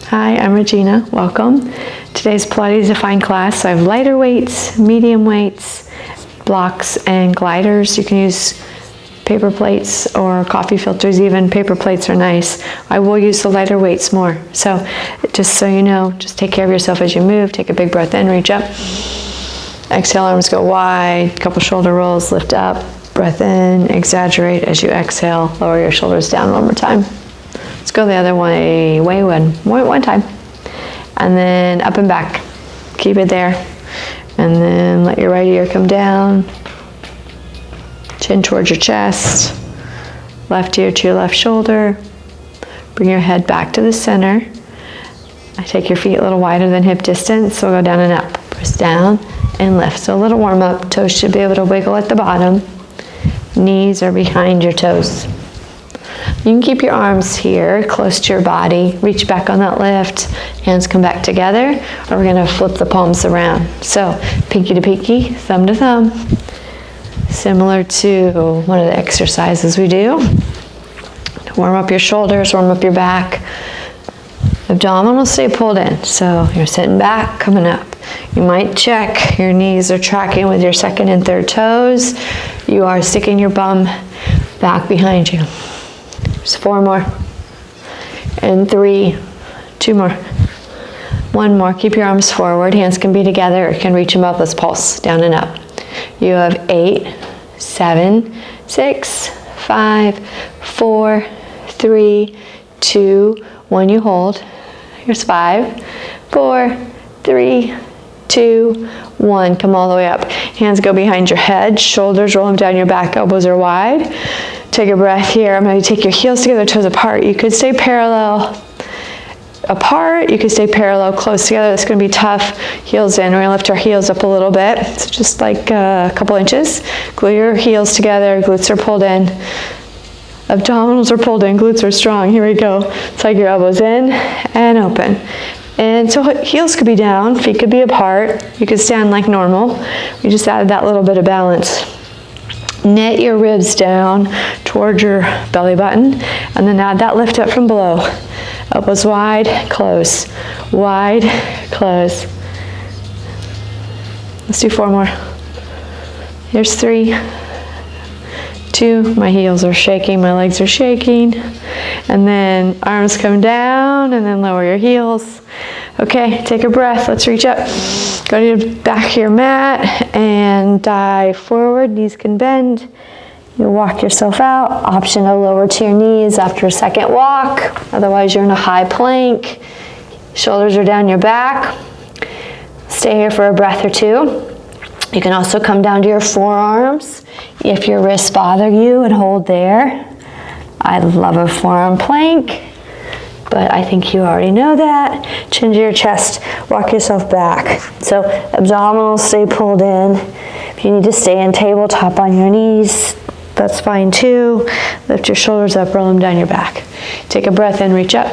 Hi, I'm Regina. Welcome. Today's Pilates Define class. So I have lighter weights, medium weights, blocks, and gliders. You can use paper plates or coffee filters even. Paper plates are nice. I will use the lighter weights more. So just so you know, just take care of yourself as you move. Take a big breath in, reach up. Exhale, arms go wide. Couple shoulder rolls, lift up. Breath in, exaggerate as you exhale. Lower your shoulders down one more time. Let's go the other way, one time. And then up and back. Keep it there. And then let your right ear come down. Chin towards your chest. Left ear to your left shoulder. Bring your head back to the center. I take your feet a little wider than hip distance, so we'll go down and up. Press down and lift. So a little warm up. Toes should be able to wiggle at the bottom. Knees are behind your toes. You can keep your arms here, close to your body. Reach back on that lift. Hands come back together, or we're gonna flip the palms around. So, pinky to pinky, thumb to thumb. Similar to one of the exercises we do. Warm up your shoulders, warm up your back. Abdominals stay pulled in. So, you're sitting back, coming up. You might check your knees are tracking with your second and third toes. You are sticking your bum back behind you. There's 4 more, and 3, 2 more, 1 more. Keep your arms forward, hands can be together, or can reach them up. Let's pulse, down and up. You have 8, 7, 6, 5, 4, 3, 2, 1. You hold. Here's 5, 4, 3, 2, 1. Come all the way up. Hands go behind your head, shoulders roll them down your back, elbows are wide. Take a breath here. I'm going to take your heels together, toes apart. You could stay parallel apart. You could stay parallel close together. That's going to be tough. Heels in. We're going to lift our heels up a little bit. So just like a couple inches. Glue your heels together. Glutes are pulled in. Abdominals are pulled in. Glutes are strong. Here we go. Slide your elbows in and open. And so heels could be down. Feet could be apart. You could stand like normal. We just added that little bit of balance. Knit your ribs down towards your belly button, and then add that lift up from below. Elbows wide, close. Wide, close. Let's do 4 more. Here's 3, 2. My heels are shaking, my legs are shaking. And then arms come down, and then lower your heels. Okay, take a breath. Let's reach up. Go to the back of your mat and dive forward. Knees can bend. You'll walk yourself out. Option to lower to your knees after a second walk. Otherwise, you're in a high plank. Shoulders are down your back. Stay here for a breath or 2. You can also come down to your forearms if your wrists bother you, and hold there. I love a forearm plank, but I think you already know that. Chin to your chest, walk yourself back. So abdominals stay pulled in. If you need to stay in tabletop on your knees, that's fine too. Lift your shoulders up, roll them down your back. Take a breath in, reach up.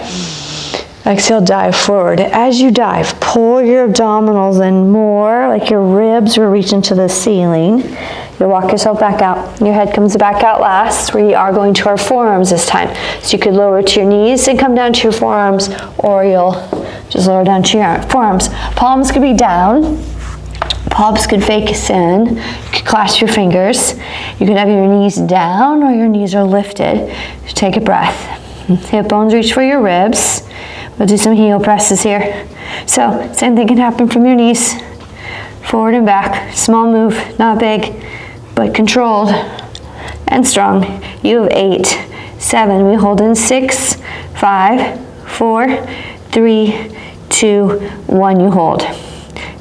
Exhale, dive forward. As you dive, pull your abdominals in more, like your ribs are reaching to the ceiling. You'll walk yourself back out. Your head comes back out last. We are going to our forearms this time. So you could lower to your knees and come down to your forearms, or you'll just lower down to your forearms. Palms could be down. Palms could face in. You could clasp your fingers. You could have your knees down, or your knees are lifted. Just take a breath. Hip bones reach for your ribs. We'll do some heel presses here. So same thing can happen from your knees. Forward and back. Small move, not big, but controlled and strong. You have 8, 7. We hold in 6, 5, 4, 3, 2, 1. You hold.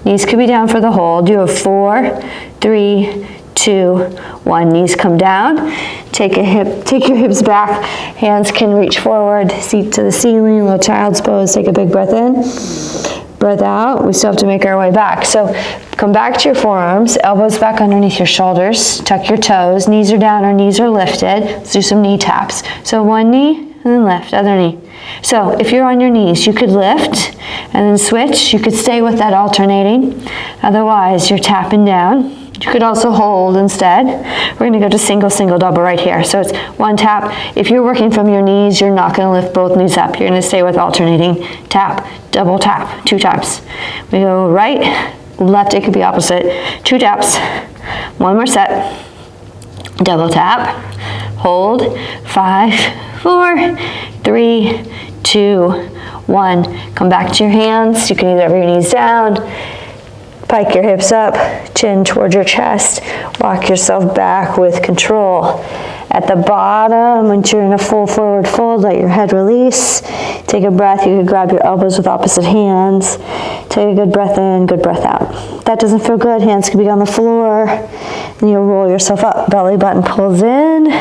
Knees could be down for the hold. You have 4, 3, 2, 1. Knees come down. Take your hips back. Hands can reach forward. Seat to the ceiling. Little child's pose. Take a big breath in. Breath out. We still have to make our way back. So come back to your forearms. Elbows back underneath your shoulders. Tuck your toes. Knees are down or knees are lifted. Let's do some knee taps. So one knee and then lift. Other knee. So if you're on your knees, you could lift and then switch. You could stay with that alternating. Otherwise, you're tapping down. You could also hold instead. We're gonna go to single, single, double right here. So it's one tap. If you're working from your knees, you're not gonna lift both knees up. You're gonna stay with alternating tap, double tap, 2 taps. We go right, left, it could be opposite. 2 taps, 1 more set. Double tap, hold, 5, 4, 3, 2, 1. Come back to your hands. You can either have your knees down, pike your hips up, chin towards your chest, walk yourself back with control. At the bottom, once you're in a full forward fold, let your head release. Take a breath. You could grab your elbows with opposite hands. Take a good breath in, good breath out. If that doesn't feel good, hands can be on the floor. And you'll roll yourself up. Belly button pulls in.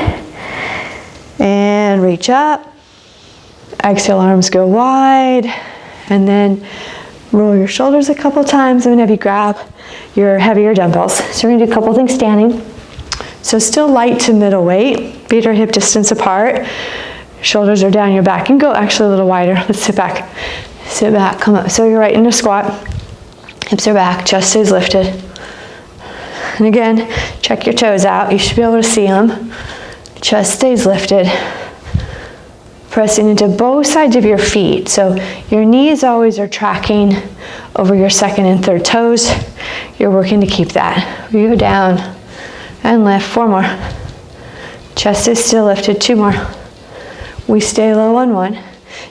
And reach up. Exhale, arms go wide. And then roll your shoulders a couple times. I'm gonna have you grab your heavier dumbbells. So we're gonna do a couple things standing. So still light to middle weight. Feet are hip distance apart. Shoulders are down your back. And go actually a little wider. Let's sit back. Sit back, come up. So you're right in a squat. Hips are back, chest stays lifted. And again, check your toes out. You should be able to see them. Chest stays lifted. Pressing into both sides of your feet. So your knees always are tracking over your second and third toes. You're working to keep that. We go down and lift. 4 more. Chest is still lifted. 2 more. We stay low on 1.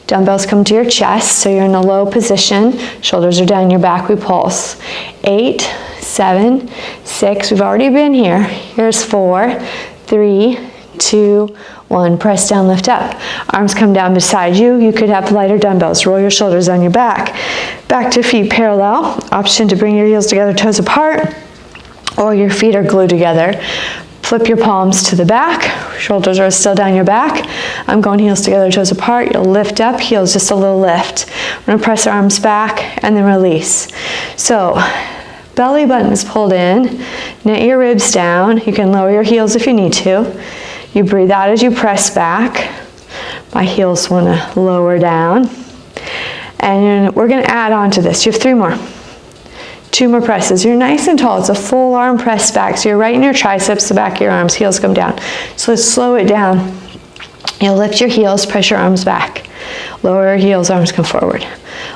Dumbbells come to your chest, so you're in a low position. Shoulders are down your back. We pulse. 8, 7, 6. We've already been here. Here's 4, 3, 2, 1. Press down, lift up. Arms come down beside you. You could have lighter dumbbells. Roll your shoulders on your back. Back to feet parallel. Option to bring your heels together, toes apart, or your feet are glued together. Flip your palms to the back. Shoulders are still down your back. I'm going heels together, toes apart. You'll lift up, heels just a little lift. We're gonna press our arms back and then release. So, belly button is pulled in. Knit your ribs down. You can lower your heels if you need to. You breathe out as you press back. My heels wanna lower down. And we're gonna add on to this. You have 3 more. 2 more presses. You're nice and tall. It's a full arm press back. So you're right in your triceps, the back of your arms, heels come down. So let's slow it down. You'll lift your heels, press your arms back. Lower your heels, arms come forward.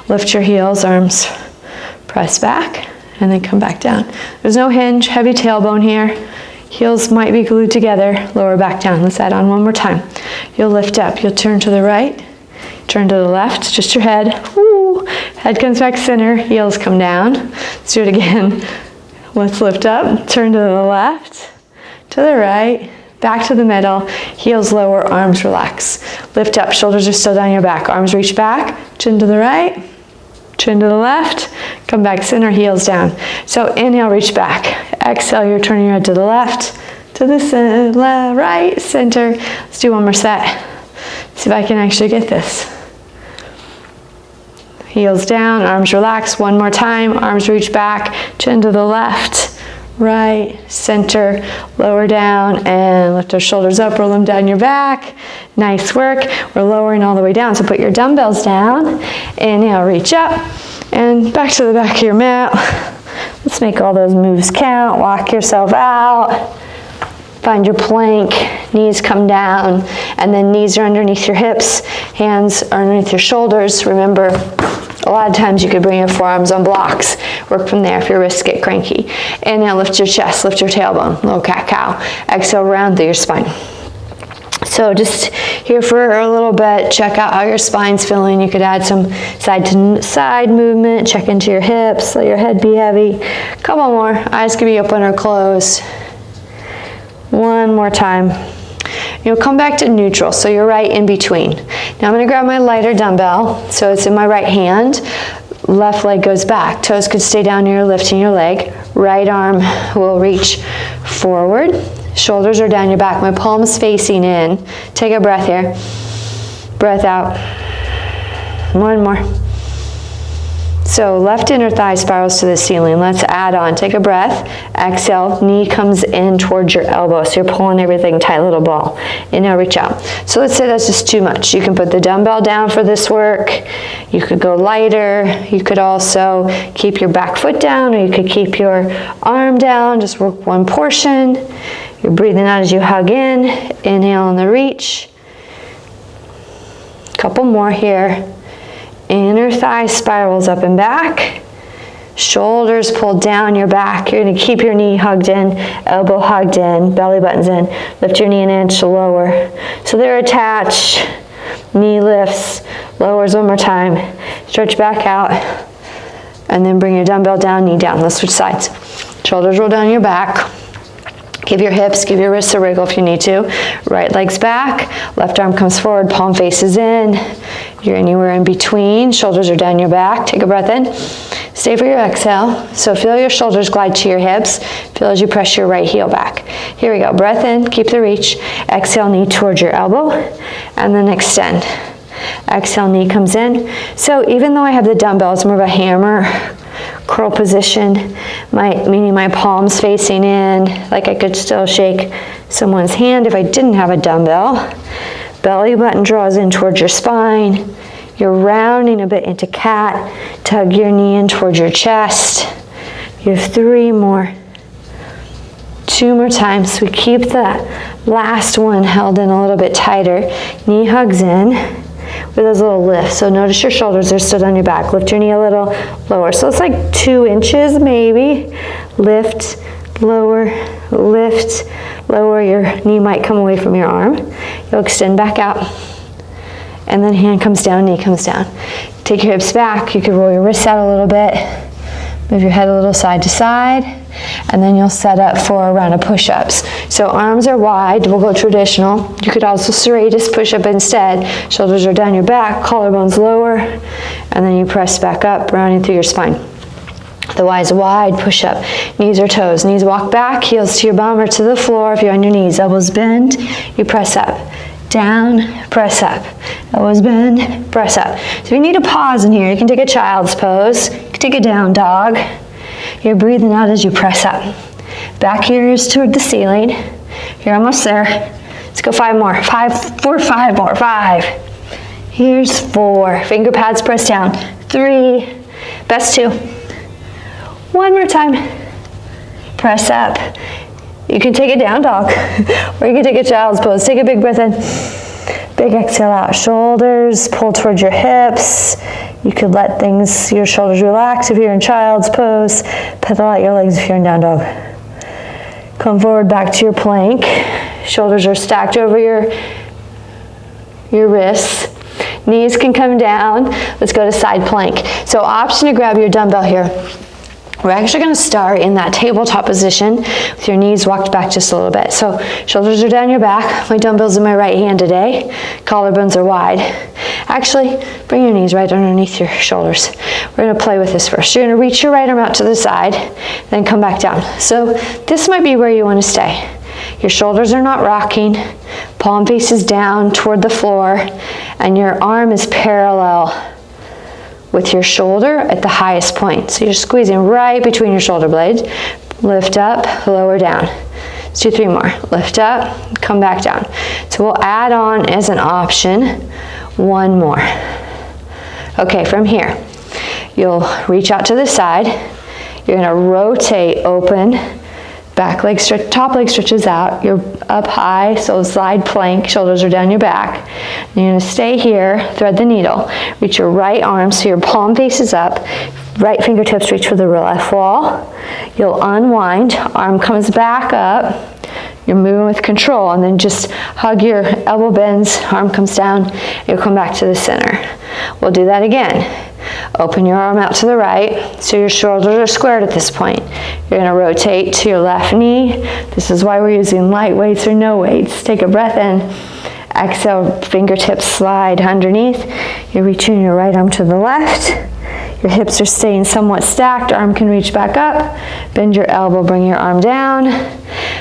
Lift your heels, arms press back, and then come back down. There's no hinge, heavy tailbone here. Heels might be glued together, lower back down. Let's add on 1 more time. You'll lift up, you'll turn to the right, turn to the left, just your head. Woo. Head comes back center, heels come down. Let's do it again. Let's lift up, turn to the left, to the right, back to the middle, heels lower, arms relax. Lift up, shoulders are still down your back, arms reach back, chin to the right, chin to the left, come back center, heels down. So inhale, reach back. Exhale, you're turning your head to the left, to the right, center. Let's do 1 more set. See if I can actually get this. Heels down, arms relax. 1 more time, arms reach back, chin to the left, right, center, lower down, and lift our shoulders up, roll them down your back. Nice work. We're lowering all the way down, so put your dumbbells down. Inhale, reach up, and back to the back of your mat. Let's make all those moves count. Walk yourself out. Find your plank, knees come down, and then knees are underneath your hips, hands are underneath your shoulders. Remember, a lot of times you could bring your forearms on blocks. Work from there if your wrists get cranky. Inhale, lift your chest, lift your tailbone, low cat-cow. Exhale, round through your spine. So just here for a little bit, check out how your spine's feeling. You could add some side to side movement, check into your hips, let your head be heavy. Couple more, eyes can be open or closed. 1 more time. You'll come back to neutral, so you're right in between. Now I'm gonna grab my lighter dumbbell, so it's in my right hand. Left leg goes back. Toes could stay down here, lifting your leg. Right arm will reach forward. Shoulders are down your back. My palms facing in. Take a breath here. Breath out. 1 more. So left inner thigh spirals to the ceiling. Let's add on. Take a breath. Exhale. Knee comes in towards your elbow. So you're pulling everything tight, little ball. Inhale, reach out. So let's say that's just too much. You can put the dumbbell down for this work. You could go lighter. You could also keep your back foot down, or you could keep your arm down. Just work one portion. You're breathing out as you hug in. Inhale on the reach. Couple more here. Inner thigh spirals up and back. Shoulders pulled down your back. You're going to keep your knee hugged in, elbow hugged in, belly buttons in. Lift your knee an inch lower. So they're attached. Knee lifts, lowers one more time. Stretch back out. And then bring your dumbbell down, knee down. Let's switch sides. Shoulders roll down your back. Give your hips, give your wrists a wriggle if you need to. Right leg's back, left arm comes forward, palm faces in. You're anywhere in between, shoulders are down your back. Take a breath in. Stay for your exhale. So feel your shoulders glide to your hips. Feel as you press your right heel back. Here we go, breath in, keep the reach. Exhale, knee towards your elbow, and then extend. Exhale, knee comes in. So even though I have the dumbbell, it's more of a hammer curl position, meaning my palms facing in, like I could still shake someone's hand if I didn't have a dumbbell. Belly button draws in towards your spine. You're rounding a bit into cat. Tug your knee in towards your chest. You have 3 more. 2 more times. We keep the last one held in a little bit tighter. Knee hugs in with those little lifts. So notice your shoulders are stood on your back. Lift your knee a little lower. So it's like 2 inches maybe. Lift, lower, lift, lower. Your knee might come away from your arm. You'll extend back out. And then hand comes down, knee comes down. Take your hips back. You could roll your wrists out a little bit. Move your head a little side to side. And then you'll set up for a round of push-ups. So arms are wide, we'll go traditional. You could also serratus push-up instead. Shoulders are down your back, collarbones lower, and then you press back up, rounding through your spine. Otherwise, wide push-up. Knees or toes. Knees walk back, heels to your bum or to the floor. If you're on your knees, elbows bend, you press up. Down, press up. Elbows bend, press up. So if you need a pause in here, you can take a child's pose. You can take a down dog. You're breathing out as you press up. Back ears toward the ceiling. You're almost there. Let's go 5 more. 5 more. 5. Here's 4. Finger pads press down. 3. Best 2. 1 more time. Press up. You can take a down dog, or you can take a child's pose. Take a big breath in. Big exhale out. Shoulders pull towards your hips. You could let your shoulders relax if you're in child's pose. Pedal out your legs if you're in down dog. Come forward back to your plank. Shoulders are stacked over your wrists. Knees can come down. Let's go to side plank. So option to grab your dumbbell here. We're actually going to start in that tabletop position with your knees walked back just a little bit. So shoulders are down your back. My dumbbell's in my right hand today. Collarbones are wide. Actually, bring your knees right underneath your shoulders. We're going to play with this first. You're going to reach your right arm out to the side, then come back down. So this might be where you want to stay. Your shoulders are not rocking. Palm faces down toward the floor, and your arm is parallel with your shoulder at the highest point. So you're squeezing right between your shoulder blades. Lift up, lower down. Let's do 3 more. Lift up, come back down. So we'll add on as an option 1 more. Okay, from here, you'll reach out to the side. You're gonna rotate open. Back leg stretch, top leg stretches out. You're up high, so slide plank, shoulders are down your back. And you're gonna stay here, thread the needle. Reach your right arm so your palm faces up. Right fingertips reach for the left wall. You'll unwind, arm comes back up. You're moving with control, and then just hug your elbow bends, arm comes down, you'll come back to the center. We'll do that again. Open your arm out to the right, so your shoulders are squared at this point. You're gonna rotate to your left knee. This is why we're using light weights or no weights. Take a breath in. Exhale, fingertips slide underneath. You're reaching your right arm to the left. Your hips are staying somewhat stacked. Arm can reach back up. Bend your elbow, bring your arm down.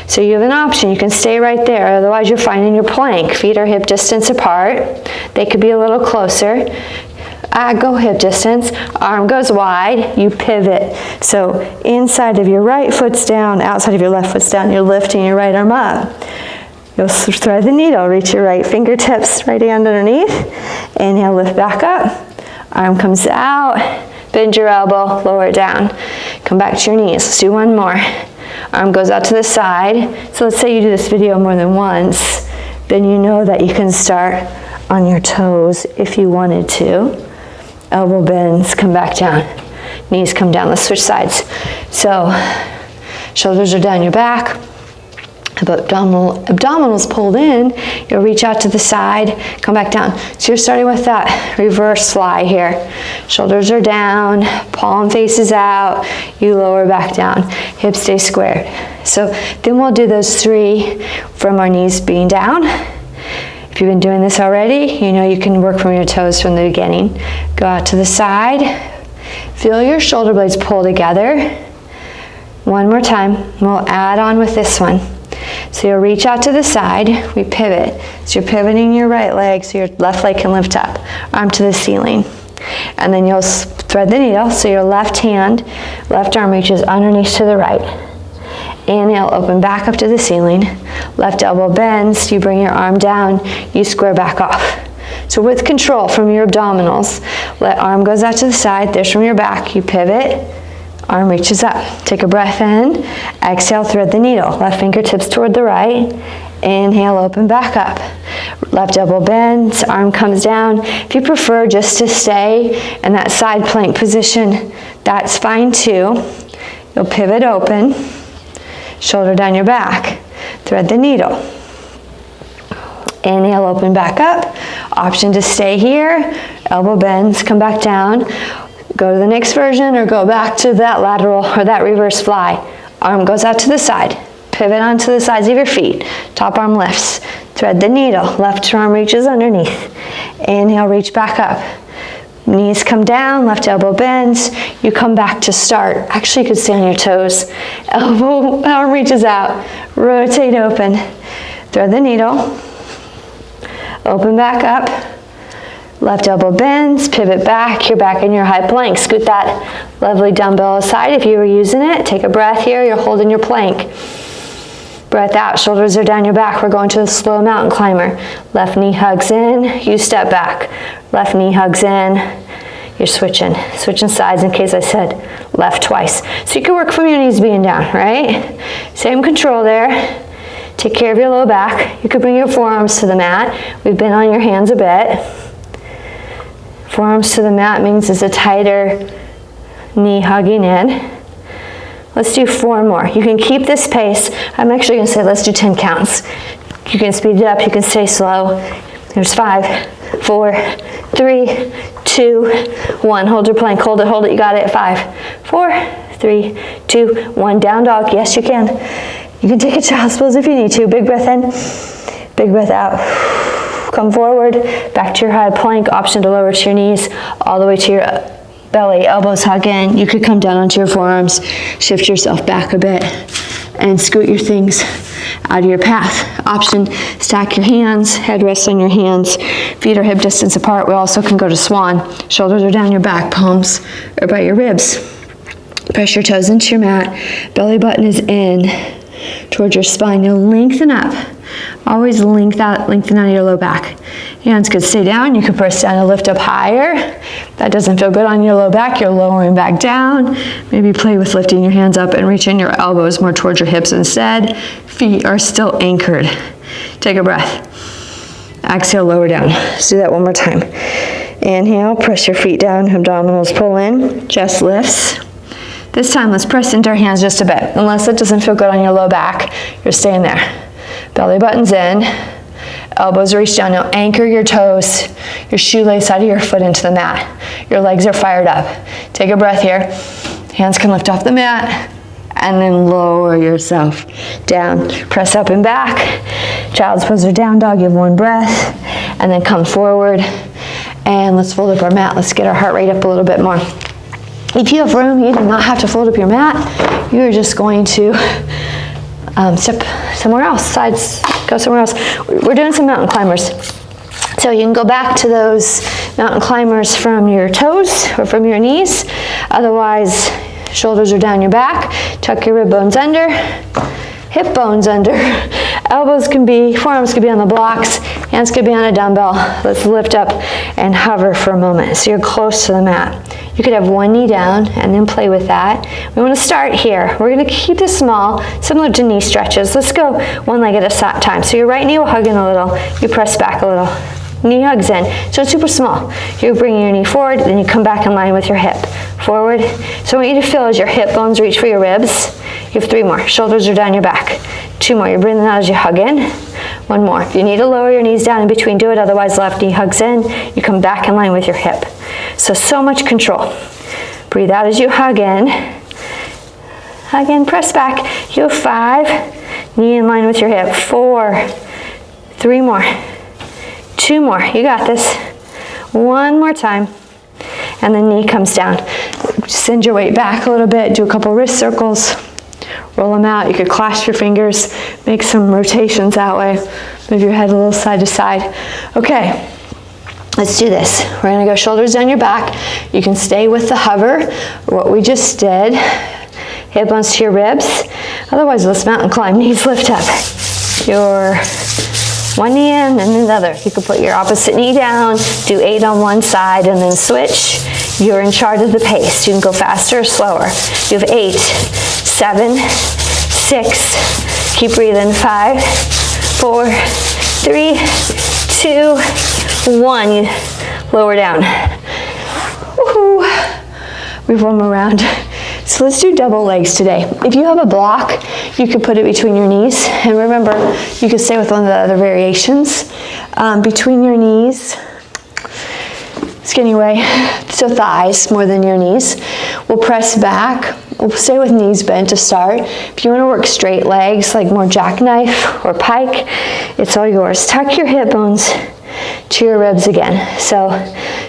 So you have an option. You can stay right there. Otherwise, you're finding your plank. Feet are hip distance apart. They could be a little closer. go hip distance, arm goes wide, you pivot. So inside of your right foot's down, outside of your left foot's down, you're lifting your right arm up. You'll thread the needle, reach your right fingertips, right hand underneath. Inhale, lift back up. Arm comes out, bend your elbow, lower it down. Come back to your knees. Let's do one more. Arm goes out to the side. So let's say you do this video more than once, then you know that you can start on your toes if you wanted to. Elbow bends, come back down. Knees come down. Let's switch sides. So shoulders are down your back. Abdominals pulled in, you'll reach out to the side, come back down. So you're starting with that reverse fly here. Shoulders are down, palm faces out, you lower back down, hips stay squared. So then we'll do those 3 from our knees being down. If you've been doing this already, you know you can work from your toes from the beginning. Go out to the side, feel your shoulder blades pull together. One more time, we'll add on with this one. So you'll reach out to the side, we pivot. So you're pivoting your right leg so your left leg can lift up, arm to the ceiling. And then you'll thread the needle so your left hand, left arm reaches underneath to the right. Inhale, open back up to the ceiling. Left elbow bends, you bring your arm down, you square back off. So with control from your abdominals, let arm goes out to the side, there's from your back, you pivot. Arm reaches up. Take a breath in. Exhale, thread the needle. Left fingertips toward the right. Inhale, open back up. Left elbow bends, arm comes down. If you prefer just to stay in that side plank position, that's fine too. You'll pivot open. Shoulder down your back. Thread the needle. Inhale, open back up. Option to stay here. Elbow bends, come back down. Go to the next version or go back to that lateral or that reverse fly. Arm goes out to the side. Pivot onto the sides of your feet. Top arm lifts. Thread the needle. Left arm reaches underneath. Inhale, reach back up. Knees come down, left elbow bends. You come back to start. Actually, you could stay on your toes. Arm reaches out. Rotate open. Thread the needle. Open back up. Left elbow bends, pivot back, you're back in your high plank. Scoot that lovely dumbbell aside if you were using it. Take a breath here, you're holding your plank. Breath out, shoulders are down your back. We're going to a slow mountain climber. Left knee hugs in, you step back. Left knee hugs in, you're switching sides in case I said left twice. So you can work from your knees being down, right? Same control there. Take care of your low back. You could bring your forearms to the mat. We've been on your hands a bit. Forearms to the mat means it's a tighter knee hugging in. Let's do 4 more. You can keep this pace. I'm actually going to say let's do 10 counts. You can speed it up. You can stay slow. There's 5, 4, 3, 2, 1. Hold your plank. Hold it. You got it. 5, 4, 3, 2, 1. Down dog. Yes, you can. You can take a child's pose if you need to. Big breath in. Big breath out. Come forward, back to your high plank. Option to lower to your knees, all the way to your belly. Elbows hug in. You could come down onto your forearms, shift yourself back a bit, and scoot your things out of your path. Option, stack your hands, head rests on your hands, feet are hip distance apart. We also can go to swan. Shoulders are down your back, palms are by your ribs. Press your toes into your mat. Belly button is in towards your spine. Now lengthen up. Always lengthen out of your low back. Hands could stay down. You could press down and lift up higher. That doesn't feel good on your low back. You're lowering back down. Maybe play with lifting your hands up and reaching your elbows more towards your hips instead. Feet are still anchored. Take a breath. Exhale, lower down. Let's do that one more time. Inhale, press your feet down. Abdominals pull in. Chest lifts. This time, let's press into our hands just a bit. Unless it doesn't feel good on your low back, you're staying there. Belly button's in, elbows reach down. Now anchor your toes, your shoelace out of your foot into the mat. Your legs are fired up. Take a breath here. Hands can lift off the mat, and then lower yourself down. Press up and back. Child's pose or down dog. You have 1 breath, and then come forward. And let's fold up our mat. Let's get our heart rate up a little bit more. If you have room, you do not have to fold up your mat. You're just going to step somewhere else, go somewhere else. We're doing some mountain climbers. So you can go back to those mountain climbers from your toes or from your knees. Otherwise, shoulders are down your back. Tuck your rib bones under, hip bones under. Elbows can be, forearms can be on the blocks, hands can be on a dumbbell. Let's lift up and hover for a moment so you're close to the mat. You could have one knee down and then play with that. We want to start here. We're going to keep this small, similar to knee stretches. Let's go one leg at a time. So your right knee will hug in a little. You press back a little. Knee hugs in. So it's super small. You're bringing your knee forward, then you come back in line with your hip. Forward. So what you need to feel is your hip bones reach for your ribs. You have 3 more. Shoulders are down your back. 2 more. You're breathing out as you hug in. 1 more. If you need to lower your knees down in between, do it. Otherwise, left knee hugs in. You come back in line with your hip. So much control. Breathe out as you hug in. Hug in, press back. You have 5. Knee in line with your hip. 4. 3 more. 2 more. You got this. 1 more time. And the knee comes down. Send your weight back a little bit. Do a couple wrist circles. Roll them out. You could clasp your fingers. Make some rotations that way. Move your head a little side to side. Okay. Let's do this. We're going to go shoulders down your back. You can stay with the hover, what we just did. Hip bones to your ribs. Otherwise, let's mountain climb. Knees lift up. Your one knee in and then the other. You can put your opposite knee down, do 8 on one side, and then switch. You're in charge of the pace. You can go faster or slower. You have 8, 7, 6. Keep breathing. 5, 4, 3, 2, 1. You lower down. Woohoo! We have one more round. So let's do double legs today. If you have a block, you could put it between your knees. And remember, you could stay with one of the other variations. Between your knees, skinny way, so thighs more than your knees. We'll press back. We'll stay with knees bent to start. If you want to work straight legs, like more jackknife or pike, it's all yours. Tuck your hip bones to your ribs again. So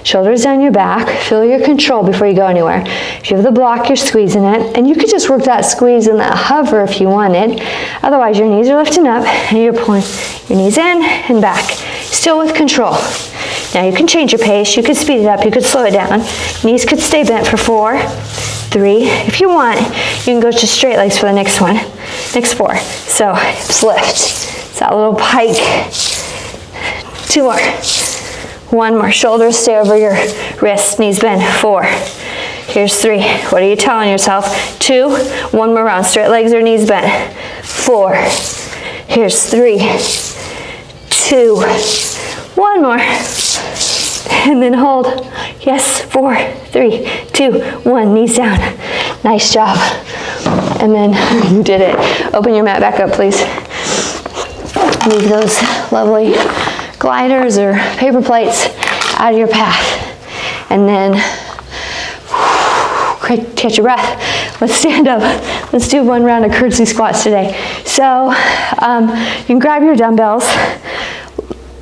shoulders down your back. Feel your control before you go anywhere. If you have the block, you're squeezing it. And you could just work that squeeze and that hover if you wanted. Otherwise, your knees are lifting up and you're pulling your knees in and back. Still with control. Now you can change your pace. You could speed it up. You could slow it down. Knees could stay bent for 4, 3. If you want, you can go to straight legs for the next one. Next 4. So hips lift. It's that little pike. 2 more. 1 more. Shoulders stay over your wrists. Knees bend. 4. Here's 3. What are you telling yourself? 2. 1 more round. Straight legs or knees bent. 4. Here's 3. 2. 1 more. And then hold. Yes. 4, 3, 2, 1. Knees down. Nice job. And then you did it. Open your mat back up, please. Move those lovely gliders or paper plates out of your path. And then catch your breath. Let's stand up. Let's do 1 round of curtsy squats today. So you can grab your dumbbells,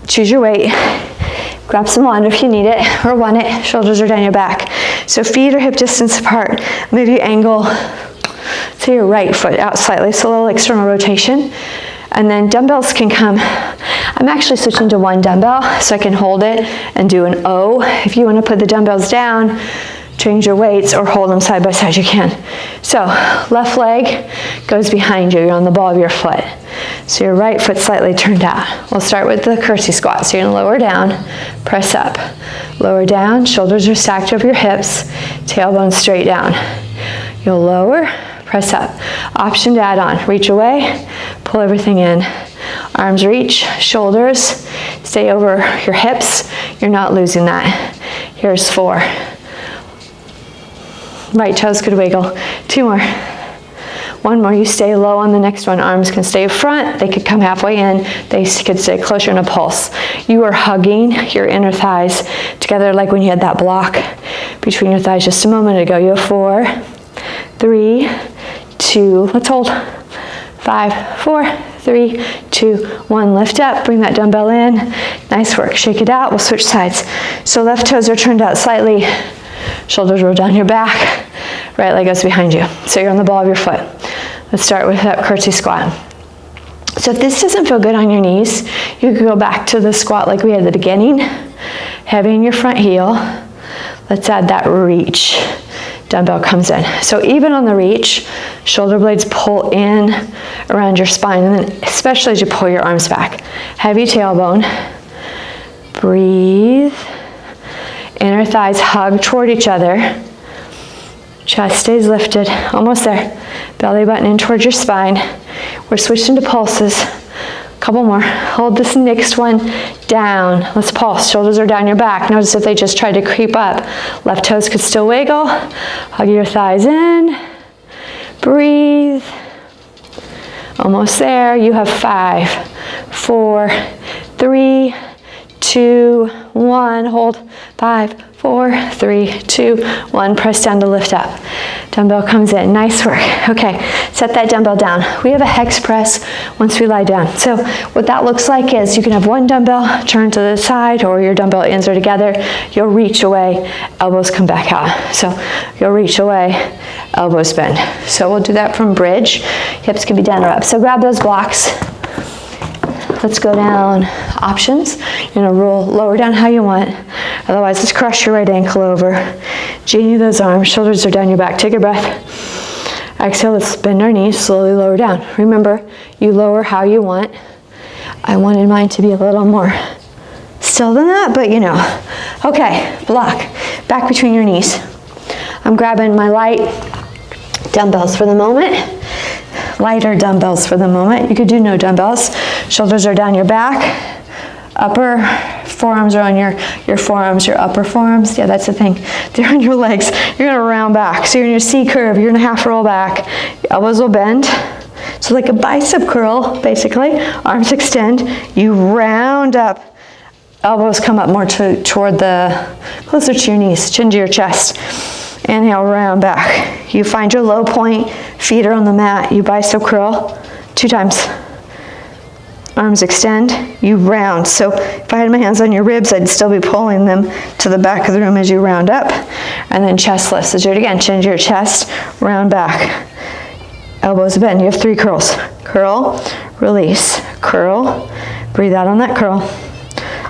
choose your weight, grab some water if you need it or want it. Shoulders are down your back. So feet are hip distance apart. Maybe angle to your right foot out slightly, so a little external rotation. And then dumbbells can come. I'm actually switching to 1 dumbbell so I can hold it and do an O. If you want to put the dumbbells down, change your weights or hold them side by side, you can. So left leg goes behind you. You're on the ball of your foot. So your right foot slightly turned out. We'll start with the curtsy squat. So you're going to lower down, press up. Lower down, shoulders are stacked over your hips, tailbone straight down. You'll lower, press up. Option to add on. Reach away, pull everything in. Arms reach, shoulders stay over your hips. You're not losing that. Here's 4. Right toes could wiggle. 2 more. 1 more. You stay low on the next one. Arms can stay front. They could come halfway in. They could stay closer in a pulse. You are hugging your inner thighs together like when you had that block between your thighs just a moment ago. You have 4, 3, 2. Let's hold. 5, 4, 3, 2, 1. Lift up. Bring that dumbbell in. Nice work. Shake it out. We'll switch sides. So left toes are turned out slightly. Shoulders roll down your back. Right leg goes behind you. So you're on the ball of your foot. Let's start with that curtsy squat. So if this doesn't feel good on your knees, you can go back to the squat like we had at the beginning. Heavy in your front heel. Let's add that reach. Dumbbell comes in. So even on the reach, shoulder blades pull in around your spine, and then especially as you pull your arms back. Heavy tailbone. Breathe. Inner thighs hug toward each other. Chest stays lifted. Almost there. Belly button in towards your spine. We're switching to pulses. Couple more. Hold this next one down. Let's pulse. Shoulders are down your back. Notice if they just tried to creep up. Left toes could still wiggle. Hug your thighs in. Breathe. Almost there. You have 5, 4, 3, 2, 1. Hold. 5, 4, 3, 2, 1. Press down to lift up. Dumbbell comes in. Nice work. Okay, set that dumbbell down. We have a hex press once we lie down. So what that looks like is you can have one dumbbell turn to the side, or your dumbbell ends are together. You'll reach away, elbows come back out. So you'll reach away, elbows bend. So we'll do that from bridge. Hips can be down or up. So grab those blocks. Let's go down options. You're gonna roll lower down how you want. Otherwise, let's cross your right ankle over. Genie those arms, shoulders are down your back. Take a breath. Exhale, let's bend our knees, slowly lower down. Remember, you lower how you want. I wanted mine to be a little more still than that, but you know. Okay, block, back between your knees. I'm grabbing my light dumbbells for the moment. Lighter dumbbells for the moment. You could do no dumbbells. Shoulders are down your back. Upper forearms are on your forearms, your upper forearms. Yeah, that's the thing. They're on your legs. You're gonna round back. So you're in your C curve. You're gonna half roll back. Your elbows will bend. So like a bicep curl, basically. Arms extend. You round up. Elbows come up more toward closer to your knees, chin to your chest. Inhale, round back. You find your low point. Feet are on the mat. You bicep curl 2 times. Arms extend, you round. So if I had my hands on your ribs, I'd still be pulling them to the back of the room as you round up. And then chest lifts. Let's do it again. Chin to your chest, round back. Elbows bend. You have 3 curls. Curl, release, curl. Breathe out on that curl.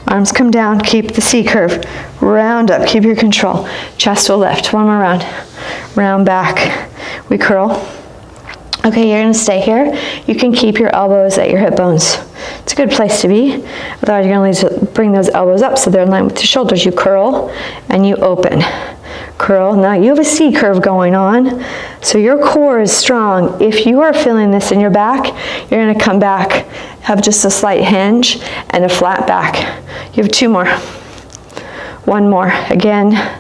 Arms come down, keep the C curve. Round up, keep your control. Chest will lift. One more round. Round back. We curl. Okay, you're gonna stay here. You can keep your elbows at your hip bones. It's a good place to be. Otherwise, you're gonna bring those elbows up so they're in line with the shoulders. You curl and you open. Curl. Now you have a C curve going on, so your core is strong. If you are feeling this in your back, you're gonna come back, have just a slight hinge and a flat back. You have 2 more. 1 more. Again,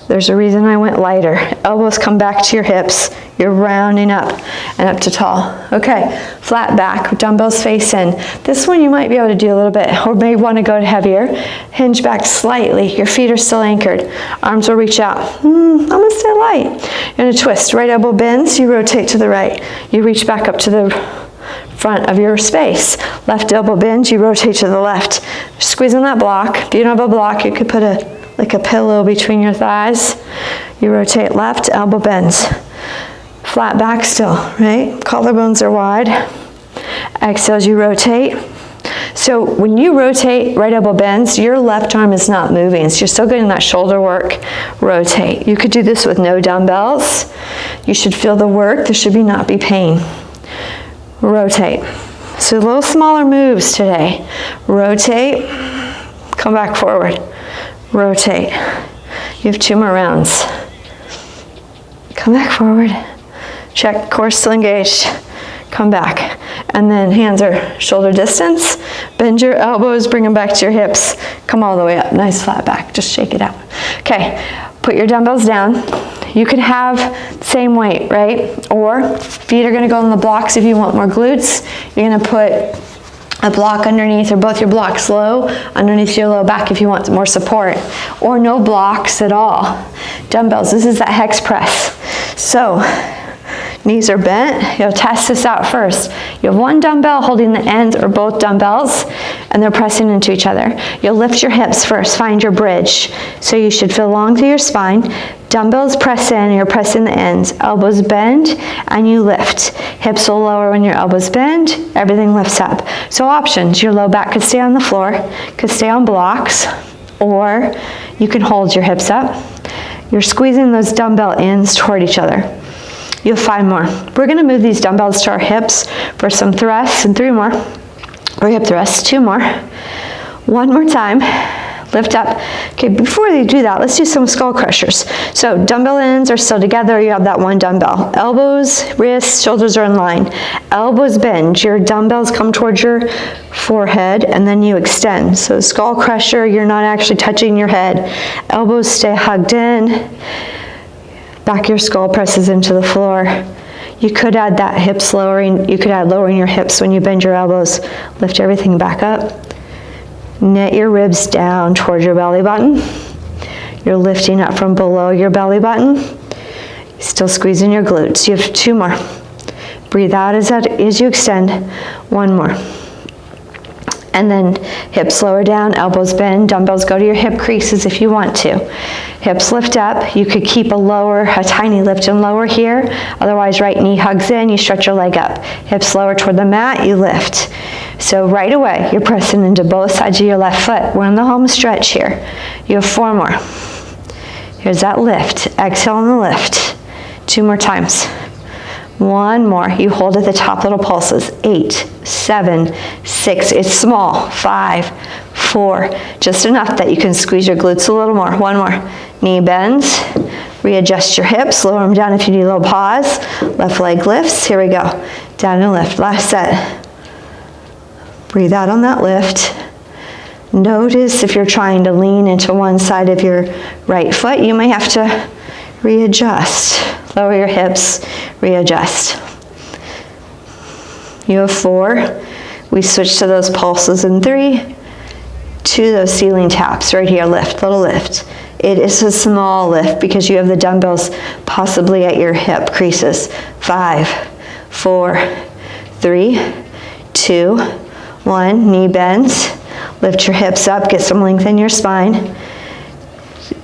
there's a reason I went lighter. Elbows come back to your hips. You're rounding up and up to tall. Okay, flat back, dumbbells face in. This one you might be able to do a little bit, or may want to go to heavier. Hinge back slightly. Your feet are still anchored. Arms will reach out. I'm gonna stay light. You're gonna twist. Right elbow bends, you rotate to the right. You reach back up to the front of your space. Left elbow bends, you rotate to the left. Squeeze on that block. If you don't have a block, you could put like a pillow between your thighs. You rotate left, elbow bends. Flat back still, right? Collarbones are wide. Exhale as you rotate. So when you rotate, right elbow bends, your left arm is not moving. So you're still getting that shoulder work. Rotate. You could do this with no dumbbells. You should feel the work. There should not be pain. Rotate. So a little smaller moves today. Rotate. Come back forward. Rotate. You have 2 more rounds. Come back forward. Check, core still engaged. Come back. And then hands are shoulder distance. Bend your elbows, bring them back to your hips. Come all the way up. Nice flat back. Just shake it out. Okay, put your dumbbells down. You could have same weight, right? Or feet are gonna go on the blocks if you want more glutes. You're gonna put a block underneath, or both your blocks low underneath your low back if you want more support, or no blocks at all. Dumbbells, this is that hex press. So knees are bent. You'll test this out first. You have 1 dumbbell holding the ends or both dumbbells, and they're pressing into each other. You'll lift your hips first, find your bridge. So you should feel long through your spine. Dumbbells press in, you're pressing the ends. Elbows bend, and you lift. Hips will lower when your elbows bend, everything lifts up. So options, your low back could stay on the floor, could stay on blocks, or you can hold your hips up. You're squeezing those dumbbell ends toward each other. You'll find more. We're gonna move these dumbbells to our hips for some thrusts, and 3 more. Or hip thrusts, 2 more. 1 more time, lift up. Okay, before you do that, let's do some skull crushers. So dumbbell ends are still together, you have that 1 dumbbell. Elbows, wrists, shoulders are in line. Elbows bend, your dumbbells come towards your forehead, and then you extend. So skull crusher, you're not actually touching your head. Elbows stay hugged in. Back of your skull presses into the floor. You could add that hips lowering, you could add lowering your hips when you bend your elbows. Lift everything back up. Net your ribs down towards your belly button. You're lifting up from below your belly button. Still squeezing your glutes. You have 2 more. Breathe out as you extend. 1 more. And then hips lower down, elbows bend, dumbbells go to your hip creases if you want to. Hips lift up. You could keep a tiny lift and lower here. Otherwise, right knee hugs in, you stretch your leg up. Hips lower toward the mat, you lift. So right away, you're pressing into both sides of your left foot. We're in the home stretch here. You have 4 more. Here's that lift. Exhale on the lift. 2 more times. 1 more. You hold at the top, little pulses. 8, 7, 6. It's small. 5, 4. Just enough that you can squeeze your glutes a little more. 1 more. Knee bends. Readjust your hips. Lower them down if you need a little pause. Left leg lifts. Here we go. Down and lift. Last set. Breathe out on that lift. Notice if you're trying to lean into one side of your right foot, you may have to readjust. Lower your hips, readjust. You have 4. We switch to those pulses in 3, 2, those ceiling taps. Right here, lift, little lift. It is a small lift because you have the dumbbells possibly at your hip creases. 5, 4, 3, 2, 1. Knee bends. Lift your hips up, get some length in your spine.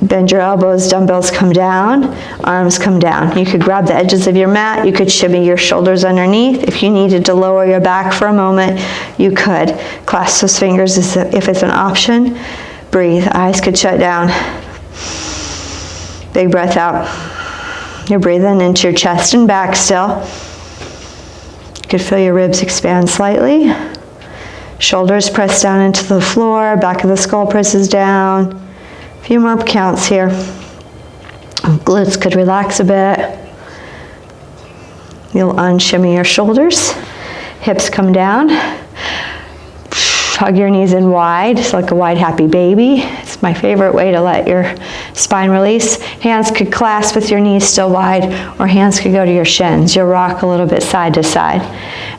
Bend your elbows, dumbbells come down, arms come down. You could grab the edges of your mat, you could shimmy your shoulders underneath. If you needed to lower your back for a moment, you could. Clasp those fingers if it's an option. Breathe, eyes could shut down. Big breath out. You're breathing into your chest and back still. You could feel your ribs expand slightly. Shoulders press down into the floor, back of the skull presses down. A few more counts here. Glutes could relax a bit. You'll unshimmy your shoulders. Hips come down. Hug your knees in wide, it's like a wide happy baby. It's my favorite way to let your spine release. Hands could clasp with your knees still wide, or hands could go to your shins. You'll rock a little bit side to side.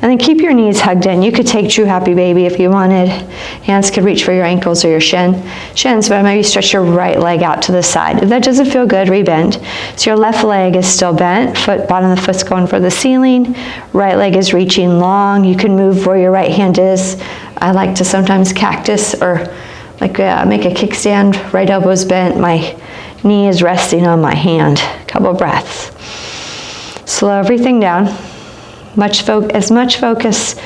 And then keep your knees hugged in. You could take true happy baby if you wanted. Hands could reach for your ankles or your shins, but maybe stretch your right leg out to the side. If that doesn't feel good, rebend. So your left leg is still bent, bottom of the foot's going for the ceiling. Right leg is reaching long. You can move where your right hand is. I like to sometimes cactus or make a kickstand, right elbow's bent, my knee is resting on my hand. Couple breaths. Slow everything down. As much focus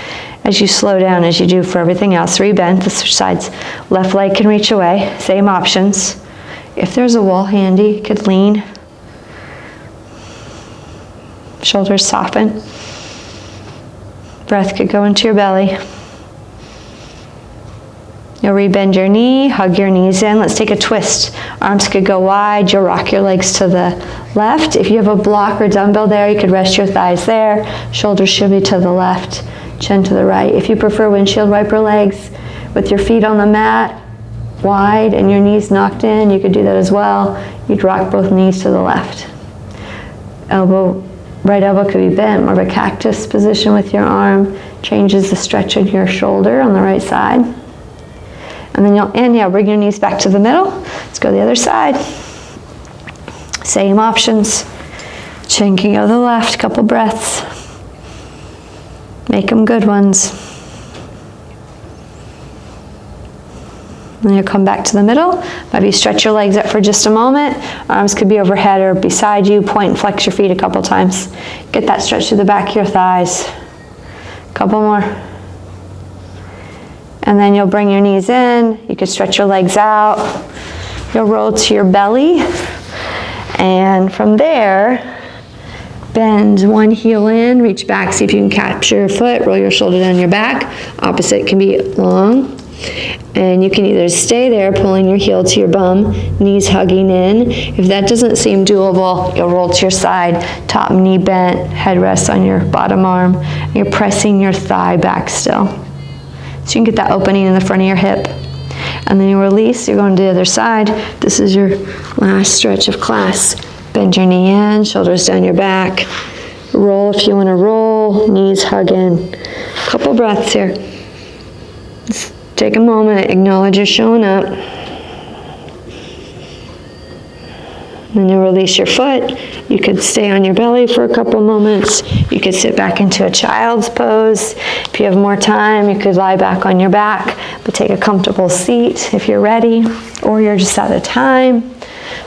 as you slow down as you do for everything else. Rebend, the sides. Left leg can reach away, same options. If there's a wall handy, you could lean. Shoulders soften. Breath could go into your belly. You'll rebend your knee, hug your knees in. Let's take a twist. Arms could go wide. You'll rock your legs to the left. If you have a block or dumbbell there, you could rest your thighs there. Shoulders should be to the left, chin to the right. If you prefer windshield wiper legs with your feet on the mat, wide, and your knees knocked in, you could do that as well. You'd rock both knees to the left. Right elbow could be bent, more of a cactus position with your arm. Changes the stretch of your shoulder on the right side. And then you'll inhale, bring your knees back to the middle. Let's go to the other side. Same options. Chin can go to the left, couple breaths. Make them good ones. Then you'll come back to the middle. Maybe stretch your legs up for just a moment. Arms could be overhead or beside you. Point and flex your feet a couple times. Get that stretch through the back of your thighs. Couple more. And then you'll bring your knees in. You can stretch your legs out. You'll roll to your belly. And from there, bend one heel in, reach back, see if you can capture your foot, roll your shoulder down your back. Opposite can be long. And you can either stay there, pulling your heel to your bum, knees hugging in. If that doesn't seem doable, you'll roll to your side, top knee bent, head rests on your bottom arm. And you're pressing your thigh back still. So you can get that opening in the front of your hip. And then you release, you're going to the other side. This is your last stretch of class. Bend your knee in, shoulders down your back. Roll if you want to roll, knees hugging. Couple breaths here. Just take a moment, acknowledge you're showing up. Then you release your foot. You could stay on your belly for a couple moments. You could sit back into a child's pose. If you have more time, you could lie back on your back, but take a comfortable seat if you're ready, or you're just out of time.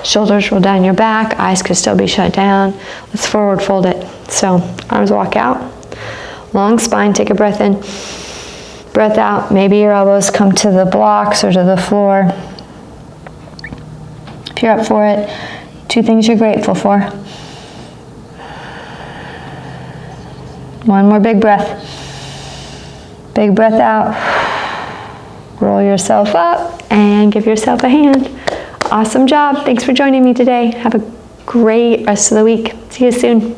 Shoulders roll down your back, eyes could still be shut down. Let's forward fold it. So arms walk out, long spine, take a breath in, breath out. Maybe your elbows come to the blocks or to the floor. If you're up for it, 2 things you're grateful for. One more big breath. Big breath out. Roll yourself up and give yourself a hand. Awesome job. Thanks for joining me today. Have a great rest of the week. See you soon.